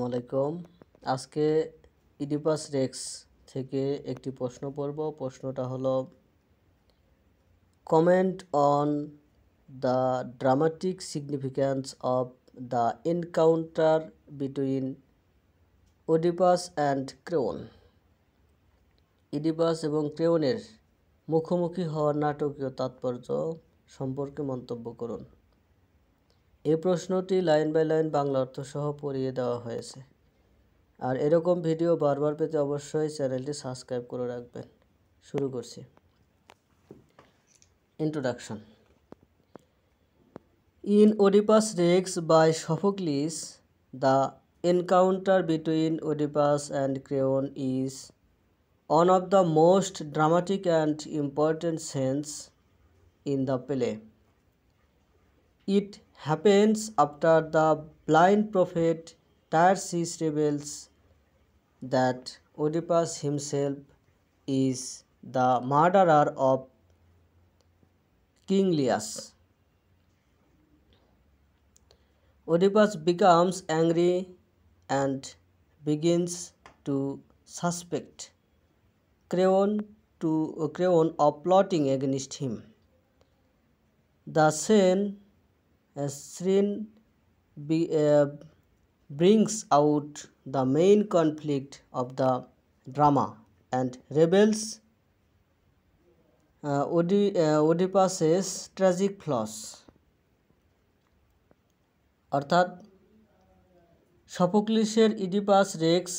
আলাইকুম। আজকে Oedipus Rex থেকে একটি প্রশ্ন পড়ব। প্রশ্নটা হলো comment on the dramatic significance of the encounter between Oedipus and Creon. Oedipus এবং ক্রেওনের মুখোমুখি হওয়ার নাটকীয় তাৎপর্য সম্পর্কে মন্তব্য করুন। এই প্রশ্নটি লাইন বাই লাইন বাংলা অর্থ সহ পড়িয়ে দেওয়া হয়েছে। আর এরকম ভিডিও বারবার পেতে অবশ্যই চ্যানেলটি সাবস্ক্রাইব করে রাখবেন। শুরু করছি। Introduction. In Oedipus Rex by Sophocles, the encounter between Oedipus and Creon is one of the most dramatic and important scenes in the play. It happens after the blind prophet Tiresias reveals that Oedipus himself is the murderer of King Leus. Oedipus becomes angry and begins to suspect Creon of plotting against him. The scene brings out the main conflict of the drama and reveals Oedipus's tragic flaws. অর্থাৎ সফোক্লিসের Oedipus Rex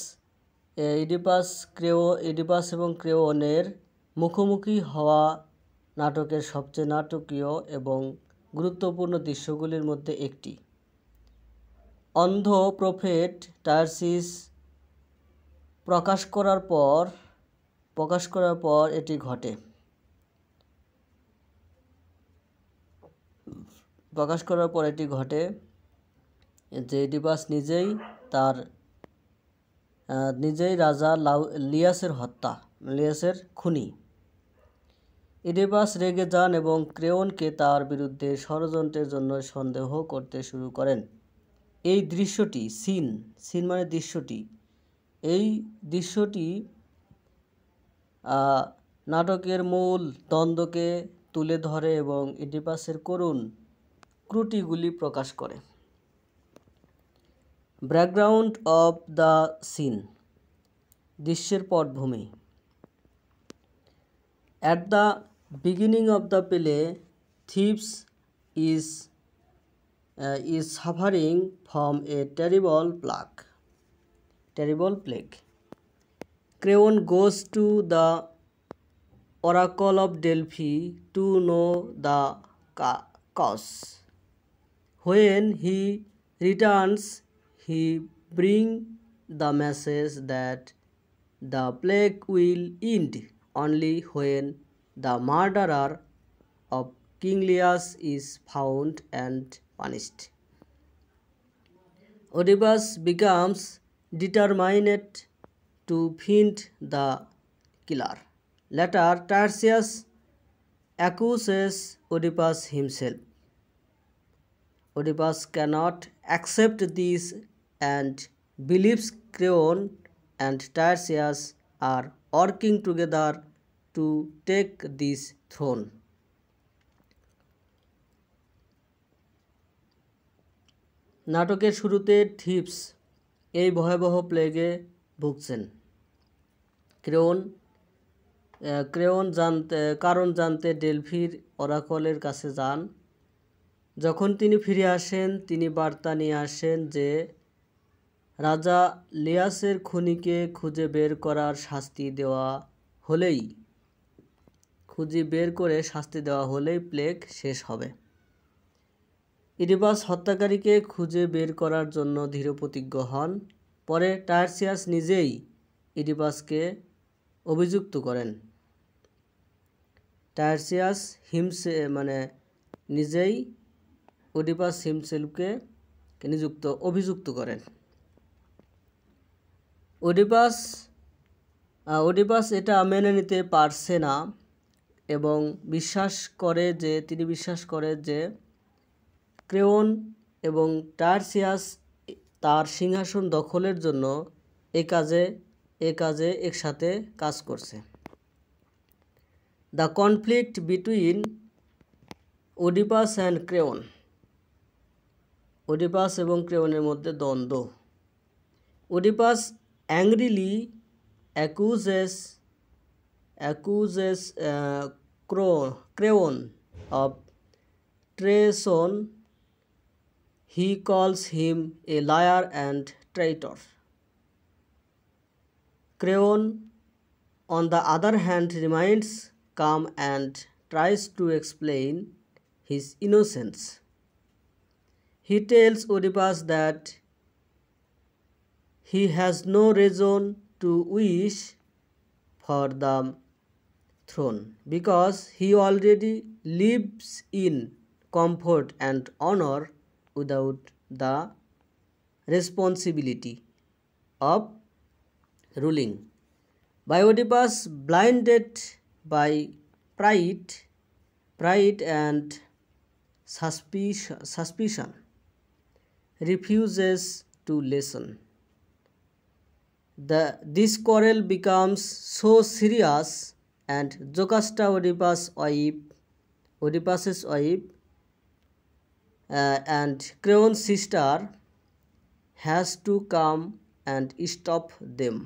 Oedipus এবং ক্রেওনের মুখোমুখি হওয়া নাটকের সবচেয়ে নাটকীয় এবং গুরুত্বপূর্ণ দৃশ্যগুলির মধ্যে একটি। অন্ধ প্রফেট টায়ারসিস প্রকাশ করার পর এটি ঘটে। যে ইডিপাস নিজেই রাজা লিয়াসের খুনি। ইডিপাস রেগে যান এবং ক্রেওনকে তার বিরুদ্ধে ষড়যন্ত্রের জন্য সন্দেহ করতে শুরু করেন। এই দৃশ্যটি এই দৃশ্যটি নাটকের মূল দ্বন্দ্বকে তুলে ধরে এবং ইডিপাসের করুণ ত্রুটিগুলি প্রকাশ করে। ব্যাকগ্রাউন্ড অফ দ্য সিন, দৃশ্যের পটভূমি। At the beginning of the play, Thebes is suffering from a terrible plague. Creon goes to the oracle of Delphi to know the cause. When he returns, he brings the message that the plague will end only when the murderer of King Leus is found and punished. Oedipus becomes determined to find the killer. Later, Tiresias accuses Oedipus himself. Oedipus cannot accept this and believes Creon and Tiresias are working together to take this throne. নাটকের শুরুতে Thebes এই ভয়াবহ প্লেগে ভুগছেন। Creon কারণ জানতে ডেলফির অরাকলের কাছে যান। যখন তিনি ফিরে আসেন, তিনি বার্তা নিয়ে আসেন যে রাজা লিয়াসের খুনিকে খুঁজে বের করে শাস্তি দেওয়া হলেই প্লেগ শেষ হবে। ইডিপাস হত্যাকারীকে খুঁজে বের করার জন্য দৃঢ়প্রতিজ্ঞ হন। পরে টায়ারসিয়াস নিজেই ইডিপাসকে অভিযুক্ত করেন। ওডিপাস হিমসেলফকে অভিযুক্ত করেন। ওডিপাস এটা মেনে নিতে পারছে না এবং তিনি বিশ্বাস করে যে ক্রেওন এবং টায়ারসিয়াস তার সিংহাসন দখলের জন্য এ কাজে একসাথে কাজ করছে। The conflict between Oedipus and Creon, Oedipus এবং ক্রেওনের মধ্যে দ্বন্দ্ব। Oedipus angrily accuses Creon of treason. He calls him a liar and traitor. Creon, on the other hand, remains calm and tries to explain his innocence. He tells Oedipus that he has no reason to wish for the throne because he already lives in comfort and honor without the responsibility of ruling. By Oedipus, blinded by pride and suspicion, refuses to listen. This quarrel becomes so serious, and Jocasta, Oedipus's wife, and Creon's sister, has to come and stop them.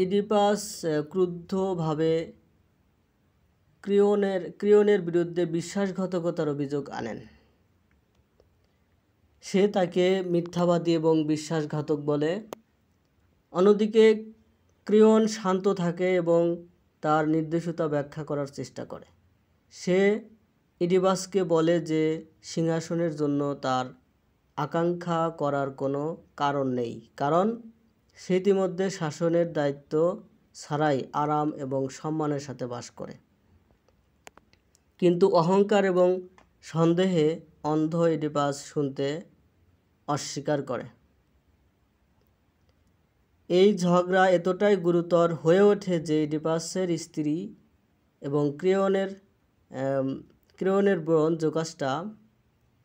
Oedipus ক্রুদ্ধভাবে ক্রিওনের বিরুদ্ধে বিশ্বাসঘাতকতার অভিযোগ আনেন। সে তাকে মিথ্যাবাদী এবং বিশ্বাসঘাতক বলে। অন্যদিকে ক্রিওন শান্ত থাকে এবং তার নির্দোষিতা ব্যাখ্যা করার চেষ্টা করে। সে ইডিপাসকে বলে যে সিংহাসনের জন্য তার আকাঙ্ক্ষা করার কোনো কারণ নেই, কারণ সে ইতিমধ্যে শাসনের দায়িত্ব ছাড়াই আরাম এবং সম্মানের সাথে বাস করে। কিন্তু অহংকার এবং সন্দেহে অন্ধ ইডিপাস শুনতে অস্বীকার করে। এই ঝগড়া এতটাই গুরুতর হয়ে ওঠে যে ইডিপাসের স্ত্রী এবং ক্রেওনের বোন জোকাস্টা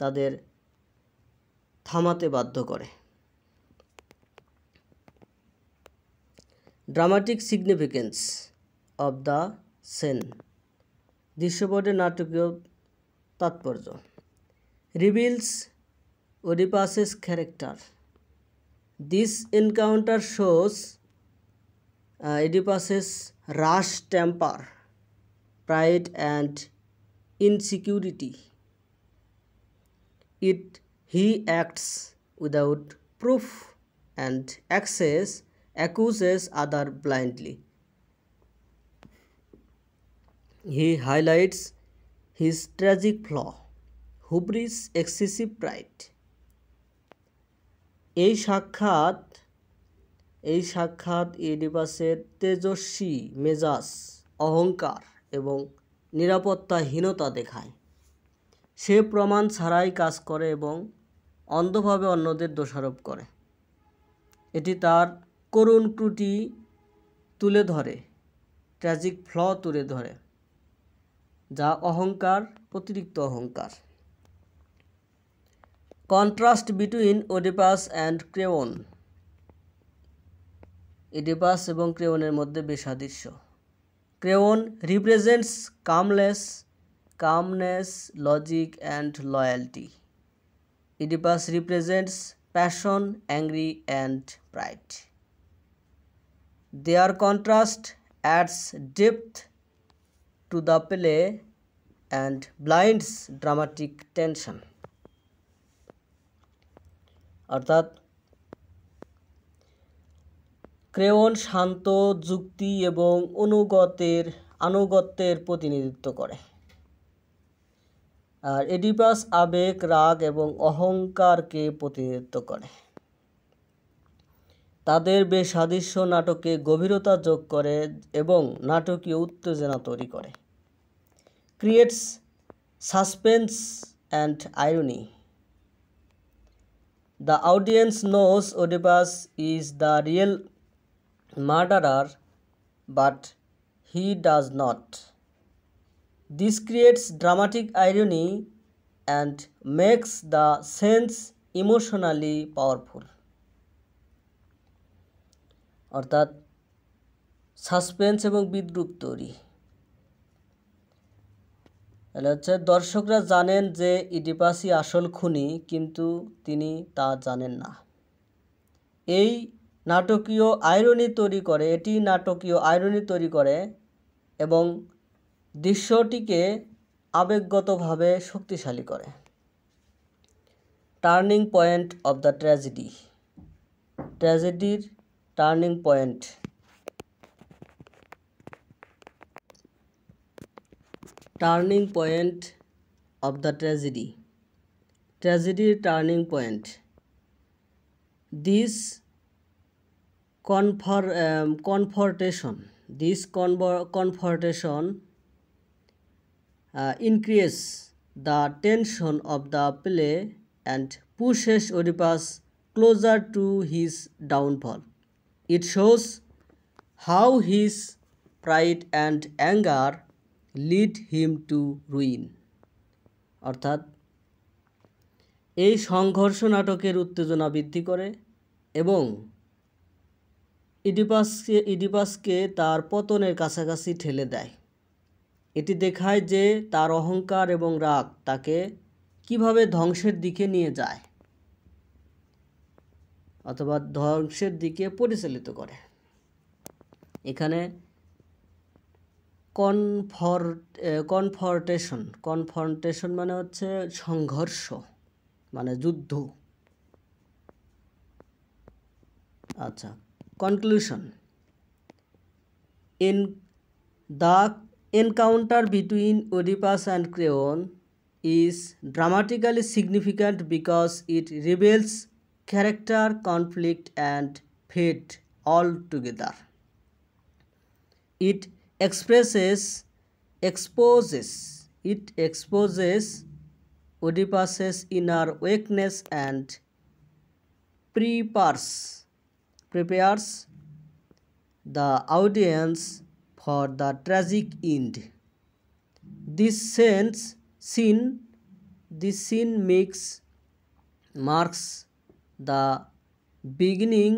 তাদের থামাতে বাধ্য করে। Dramatic significance of the scene, দৃশ্যপটের নাটকীয় তাৎপর্য। Reveals Oedipus's character. This encounter shows Oedipus's rash temper, pride and insecurity. He acts without proof and accuses others blindly. He highlights his tragic flaw, hubris, excessive pride. এই সাক্ষাৎ ইডিপাসের তেজস্বী মেজাজ, অহংকার এবং নিরাপত্তাহীনতা দেখায়। সে প্রমাণ ছাড়াই কাজ করে এবং অন্ধভাবে অন্যদের দোষারোপ করে। এটি তার করুণ ত্রুটি তুলে ধরে, ট্র্যাজিক ফ্ল তুলে ধরে, যা অতিরিক্ত অহংকার। Contrast between Oedipus and Creon. Oedipus এবং ক্রেওনের মধ্যে বিসাদৃশ্য। Creon represents calmness, logic and loyalty. Oedipus represents passion, anger and pride. Their contrast adds depth to the play and blinds dramatic tension. অর্থাৎ ক্রেওন শান্ত, যুক্তি এবং আনুগত্যের প্রতিনিধিত্ব করে, আর ইডিপাস আবেগ, রাগ এবং অহংকারকে প্রতিনিধিত্ব করে। তাদের বেসাদৃশ্য নাটকে গভীরতা যোগ করে এবং নাটকীয় উত্তেজনা তৈরি করে। Creates suspense and irony. The audience knows Oedipus is the real murderer, but he does not. This creates dramatic irony and makes the sense emotionally powerful. অর্থাৎ সাসপেন্স এবং বিদ্রূপ তৈরি। তাহলে হচ্ছে দর্শকরা জানেন যে ইডিপাসই আসল খুনি, কিন্তু তিনি তা জানেন না। এটি নাটকীয় আইরনি তৈরি করে এবং দৃশ্যটিকে আবেগগতভাবে শক্তিশালী করে। Turning point of the tragedy. ট্র্যাজেডির turning point. Turning point of the tragedy. ট্র্যাজেডির turning point. This confrontation increases the tension of the play and pushes Oedipus closer to his downfall. It shows how his pride and anger lead him to ruin. অর্থাৎ এই সংঘর্ষ নাটকের উত্তেজনা বৃদ্ধি করে এবং ইডিপাসকে তার পতনের কাছাকাছি ঠেলে দেয়। এটি দেখায় যে তার অহংকার এবং রাগ তাকে কিভাবে ধ্বংসের দিকে নিয়ে যায় অথবা ধ্বংসের দিকে পরিচালিত করে। এখানে কনফ্রন্টেশন মানে হচ্ছে সংঘর্ষ, মানে যুদ্ধ। আচ্ছা, conclusion. In the encounter between Oedipus and Creon is dramatically significant because it reveals character, conflict, and fate all together. It exposes Oedipus's inner weakness and prepares the audience for the tragic end. This scene marks the beginning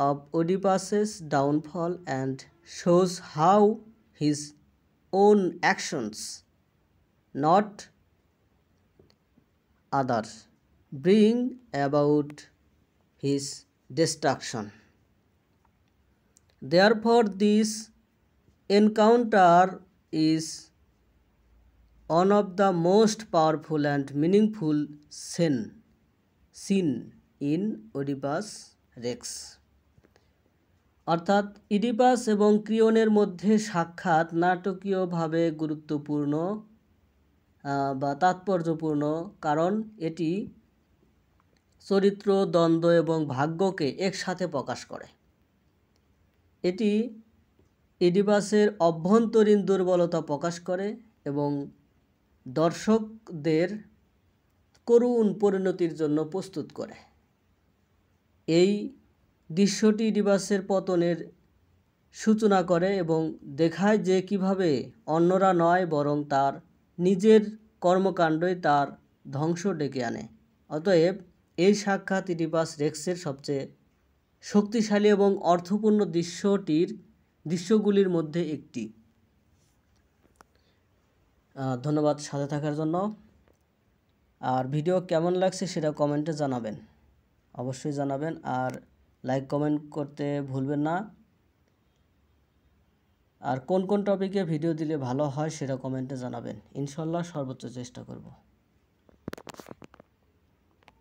of Oedipus's downfall and shows how his own actions, not others, bring about his destruction. Therefore, this encounter is one of the most powerful and meaningful scene in Oedipus Rex. অর্থাৎ Oedipus এবং ক্রিওনের মধ্যে সাক্ষাৎ নাটকীয়ভাবে গুরুত্বপূর্ণ বা তাৎপর্যপূর্ণ, কারণ এটি চরিত্র, দ্বন্দ্ব এবং ভাগ্যকে একসাথে প্রকাশ করে। এটি ইডিপাসের অভ্যন্তরীণ দুর্বলতা প্রকাশ করে এবং দর্শকদের করুণ পরিণতির জন্য প্রস্তুত করে। এই দৃশ্যটি ইডিপাসের পতনের সূচনা করে এবং দেখায় যে কিভাবে অন্যরা নয়, বরং তার নিজের কর্মকাণ্ডই তার ধ্বংস ডেকে আনে। অতএব এই সাক্ষাৎ ইডিপাস রেক্সের সবচেয়ে শক্তিশালী এবং অর্থপূর্ণ দৃশ্যগুলির মধ্যে একটি। ধন্যবাদ সাথে থাকার জন্য। আর ভিডিও কেমন লাগছে সেটা কমেন্টে জানাবেন, অবশ্যই জানাবেন। আর লাইক কমেন্ট করতে ভুলবেন না। আর কোন কোন টপিকে ভিডিও দিলে ভালো হয় সেটা কমেন্টে জানাবেন। ইনশাআল্লাহ সর্বোচ্চ চেষ্টা করব।